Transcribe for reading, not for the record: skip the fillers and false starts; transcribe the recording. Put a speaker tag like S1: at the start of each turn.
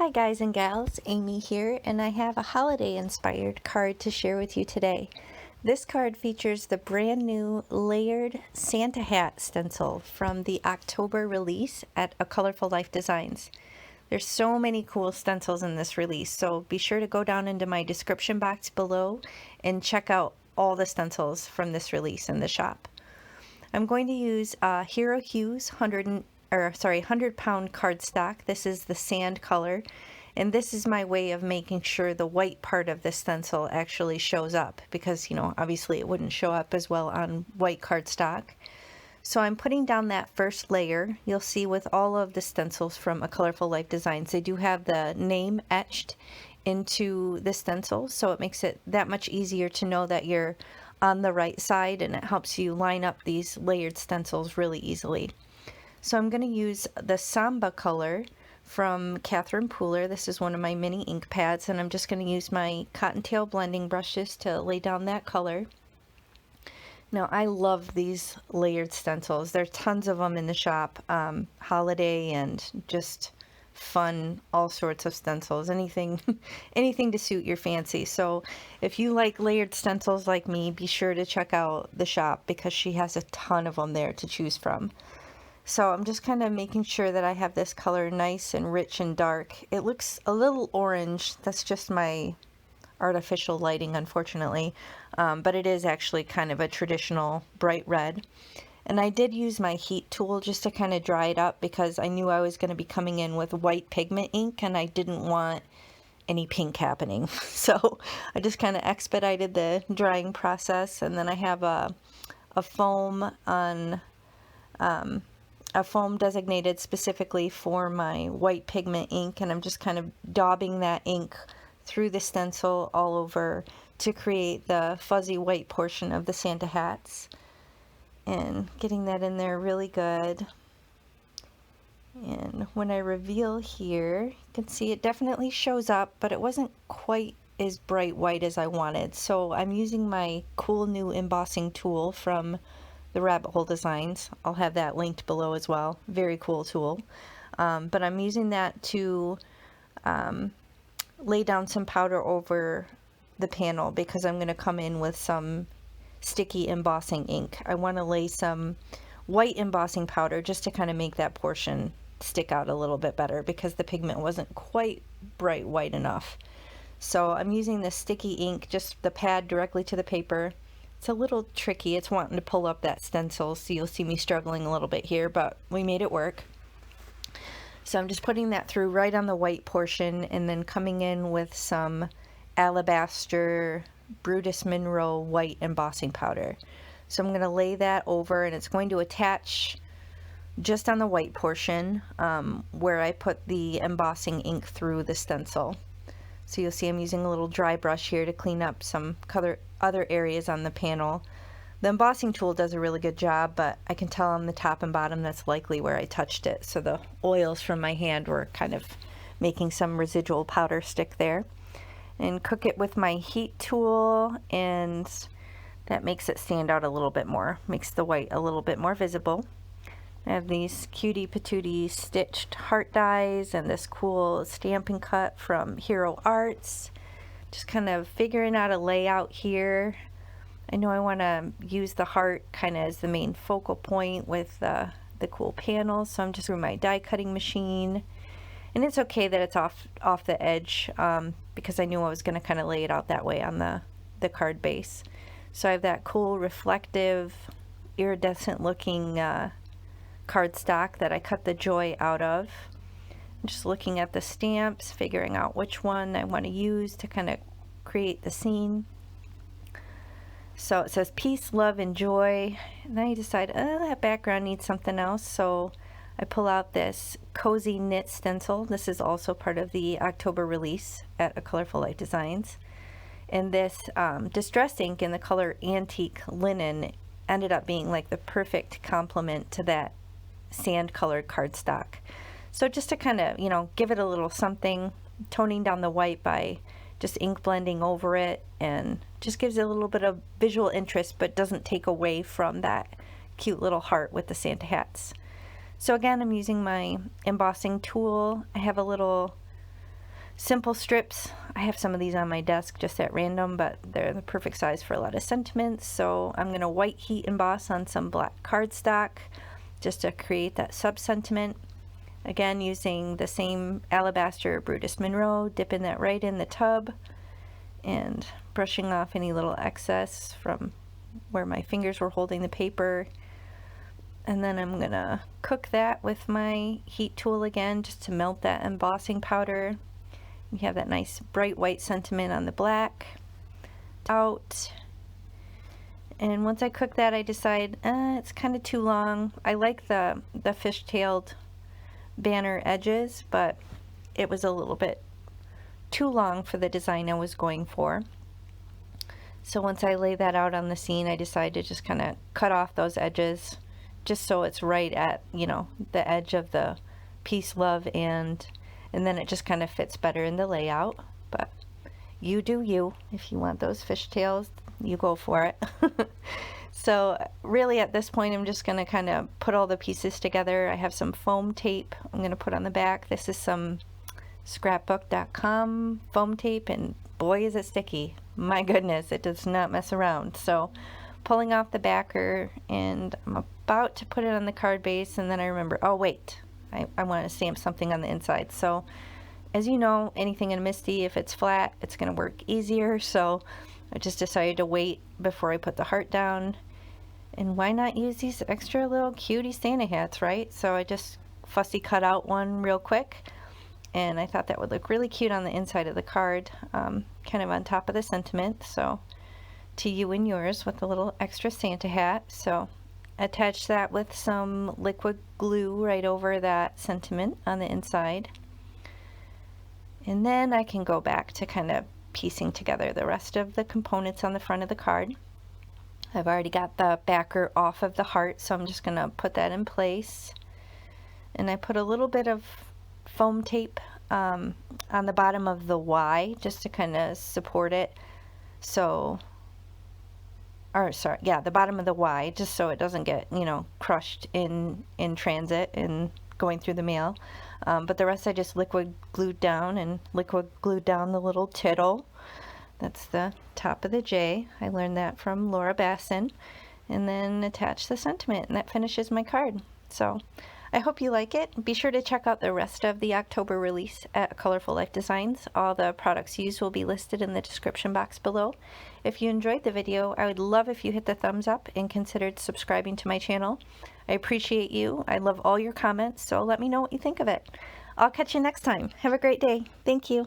S1: Hi guys and gals, Amy here, and I have a holiday inspired card to share with you today. This card features the brand new layered Santa hat stencil from the October release at A Colorful Life Designs. There's so many cool stencils in this release, so be sure to go down into my description box below and check out all the stencils from this release in the shop. I'm going to use Hero Hues 100-pound cardstock. This is the sand color, and this is my way of making sure the white part of the stencil actually shows up because, obviously it wouldn't show up as well on white cardstock. So I'm putting down that first layer. You'll see with all of the stencils from A Colorful Life Designs, they do have the name etched into the stencil, so it makes it that much easier to know that you're on the right side, and it helps you line up these layered stencils really easily. So I'm going to use the Samba color from Catherine Pooler. This is one of my mini ink pads, and I'm just going to use my cottontail blending brushes to lay down that color. Now I love these layered stencils. There are tons of them in the shop, holiday and just fun, all sorts of stencils, anything to suit your fancy. So if you like layered stencils like me, be sure to check out the shop because she has a ton of them there to choose from. So I'm just kind of making sure that I have this color nice and rich and dark. It looks a little orange. That's just my artificial lighting, unfortunately, but it is actually kind of a traditional bright red. And I did use my heat tool just to kind of dry it up because I knew I was going to be coming in with white pigment ink and I didn't want any pink happening. So I just kind of expedited the drying process, and then I have a foam on a foam designated specifically for my white pigment ink, and I'm just kind of daubing that ink through the stencil all over to create the fuzzy white portion of the Santa hats, and getting that in there really good. And when I reveal here, you can see it definitely shows up, but it wasn't quite as bright white as I wanted. So I'm using my cool new embossing tool from the Rabbit Hole Designs. I'll have that linked below as well. Very cool tool. But I'm using that to lay down some powder over the panel because I'm going to come in with some sticky embossing ink. I want to lay some white embossing powder just to kind of make that portion stick out a little bit better because the pigment wasn't quite bright white enough. So I'm using the sticky ink, just the pad directly to the paper. It's a little tricky. It's wanting to pull up that stencil, so you'll see me struggling a little bit here, but we made it work. So I'm just putting that through right on the white portion and then coming in with some Alabaster Brutus Monroe white embossing powder. So I'm going to lay that over, and it's going to attach just on the white portion where I put the embossing ink through the stencil. So you'll see I'm using a little dry brush here to clean up some other areas on the panel. The embossing tool does a really good job, but I can tell on the top and bottom that's likely where I touched it. So the oils from my hand were kind of making some residual powder stick there. And cook it with my heat tool, and that makes it stand out a little bit more, makes the white a little bit more visible. I have these cutie patootie stitched heart dies and this cool stamping cut from Hero Arts. Just kind of figuring out a layout here. I know I want to use the heart kind of as the main focal point with the cool panels, so I'm just through my die cutting machine. And it's okay that it's off the edge because I knew I was going to kind of lay it out that way on the card base. So I have that cool reflective iridescent looking cardstock that I cut the joy out of. I'm just looking at the stamps, figuring out which one I want to use to kind of create the scene. So it says peace, love, and joy. And then I decide, that background needs something else. So I pull out this cozy knit stencil. This is also part of the October release at A Colorful Life Designs. And this distress ink in the color antique linen ended up being like the perfect complement to that sand colored cardstock. So just to kind of, give it a little something, toning down the white by just ink blending over it, and just gives it a little bit of visual interest but doesn't take away from that cute little heart with the Santa hats. So again, I'm using my embossing tool. I have a little simple strips. I have some of these on my desk just at random, but they're the perfect size for a lot of sentiments. So I'm going to white heat emboss on some black cardstock just to create that sub-sentiment. Again, using the same Alabaster Brutus Monroe, dipping that right in the tub and brushing off any little excess from where my fingers were holding the paper. And then I'm gonna cook that with my heat tool again just to melt that embossing powder. You have that nice bright white sentiment on the black out. And once I cook that, I decide it's kind of too long. I like the fish-tailed banner edges, but it was a little bit too long for the design I was going for. So once I lay that out on the scene, I decided to just kind of cut off those edges just so it's right at, you know, the edge of the peace, love, and then it just kind of fits better in the layout. But you do you. If you want those fishtails, you go for it. So really at this point, I'm just going to kind of put all the pieces together. I have some foam tape I'm going to put on the back. This is some scrapbook.com foam tape, and boy is it sticky. My goodness, it does not mess around. So pulling off the backer, and I'm about to put it on the card base, and then I remember, oh wait, I want to stamp something on the inside. So as you know, anything in MISTI, if it's flat, it's going to work easier. So I just decided to wait before I put the heart down. And why not use these extra little cutie Santa hats, right? So I just fussy cut out one real quick, and I thought that would look really cute on the inside of the card, kind of on top of the sentiment. So to you and yours with a little extra Santa hat. So attach that with some liquid glue right over that sentiment on the inside. And then I can go back to kind of piecing together the rest of the components on the front of the card. I've already got the backer off of the heart, so I'm just going to put that in place. And I put a little bit of foam tape on the bottom of the Y just to kind of support it. So, or sorry, yeah, the bottom of the Y, just so it doesn't get, you know, crushed in transit and going through the mail. But the rest I just liquid glued down, and liquid glued down the little tittle. That's the top of the J. I learned that from Laura Basson. And then attach the sentiment, and that finishes my card. So I hope you like it. Be sure to check out the rest of the October release at Colorful Life Designs. All the products used will be listed in the description box below. If you enjoyed the video, I would love if you hit the thumbs up and considered subscribing to my channel. I appreciate you. I love all your comments, so let me know what you think of it. I'll catch you next time. Have a great day. Thank you.